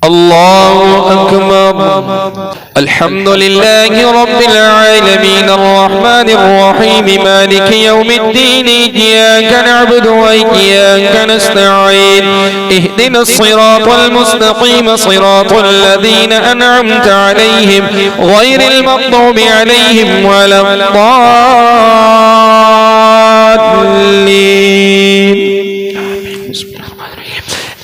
الله أكبر. الحمد لله رب العالمين الرحمن الرحيم مالك يوم الدين إياك نعبد وإياك نستعين اهدنا الصراط المستقيم صراط الذين أنعمت عليهم غير المغضوب عليهم ولا الضالين.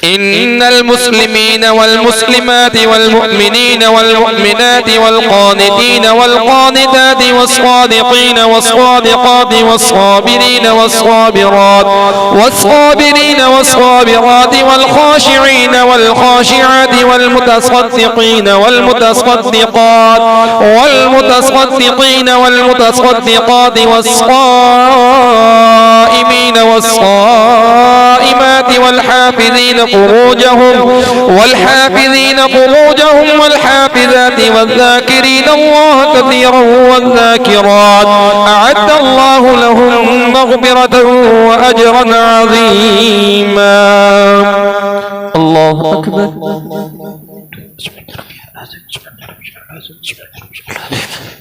إن المسلمين والمسلمات والمؤمنين والمؤمنات والقانتين والقانتات والصادقين والصادقات والصابرين والصابرات والخاشعين والخاشعات والمتصدقين والمتصدقات والصائمين والصائمات والحافظين فروجهم والحافظات والذاكرين الله كثيرا والذاكرات أعد الله لهم مغفرة وأجرا عظيما. الله أكبر.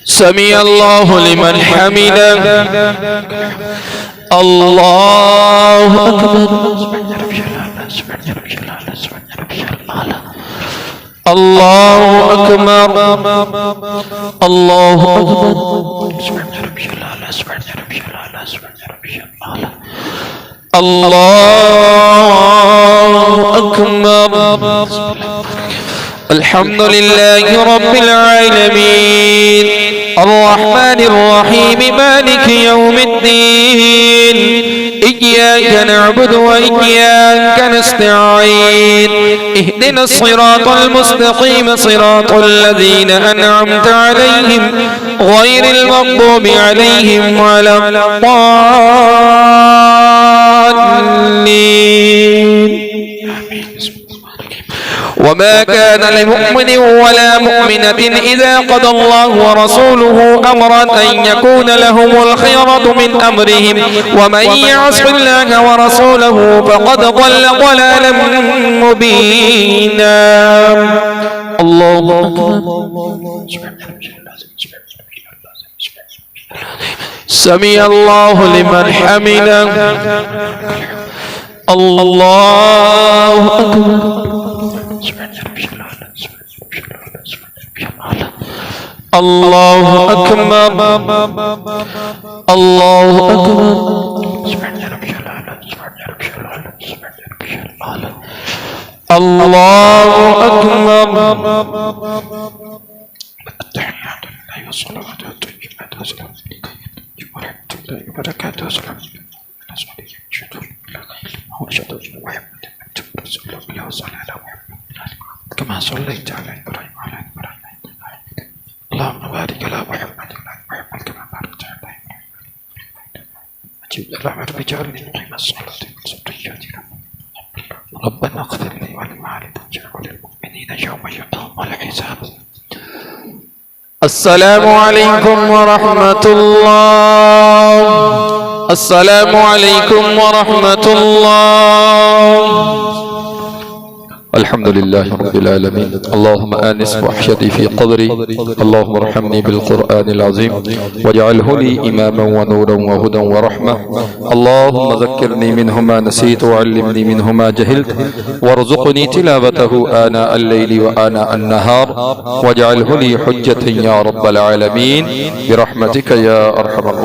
سمع الله لمن حمده. الله أكبر. الله أكبر. الله أكبر. الله أكبر. الحمد لله رب العالمين الرحمن الرحيم مالك يوم الدين إياك نعبد وإياك نستعين اهدنا الصراط المستقيم صراط الذين أنعمت عليهم غير المغضوب عليهم ولا الضالين. وما كان لمؤمن ولا مؤمنة إذا قضى الله ورسوله أمرا أن يكون لهم الخيرة من أمرهم ومن يعص الله ورسوله فقد ضل ضلالا مبينا. الله أكبر. سمع الله لمن حمده. الله أكبر. الله أكبر. الله أكبر. الله أكبر. التحيات لله والصلوات والطيبات والسلام عليكم ورحمة الله وبركاته. كما صليت على إبراهيم وعلى آل إبراهيم اللهم بارك على محمد وعلى آل محمد كما باركت على إبراهيم أجب الرحمة بجعلني مقيم الصلاة وذريتي ربنا اغفر لي ولوالدي وللمؤمنين يوم يقوم الحساب. السلام عليكم ورحمة الله. السلام عليكم ورحمة الله. الحمد لله رب العالمين. اللهم آنس وحشتي في قبري. اللهم ارحمني بالقرآن العظيم واجعله لي إماما ونورا وهدى ورحمة. اللهم ذكرني منه ما نسيت وعلمني منه ما جهلت وارزقني تلاوته آناء الليل وآناء النهار واجعله لي حجة يا رب العالمين برحمتك يا أرحم الراحمين.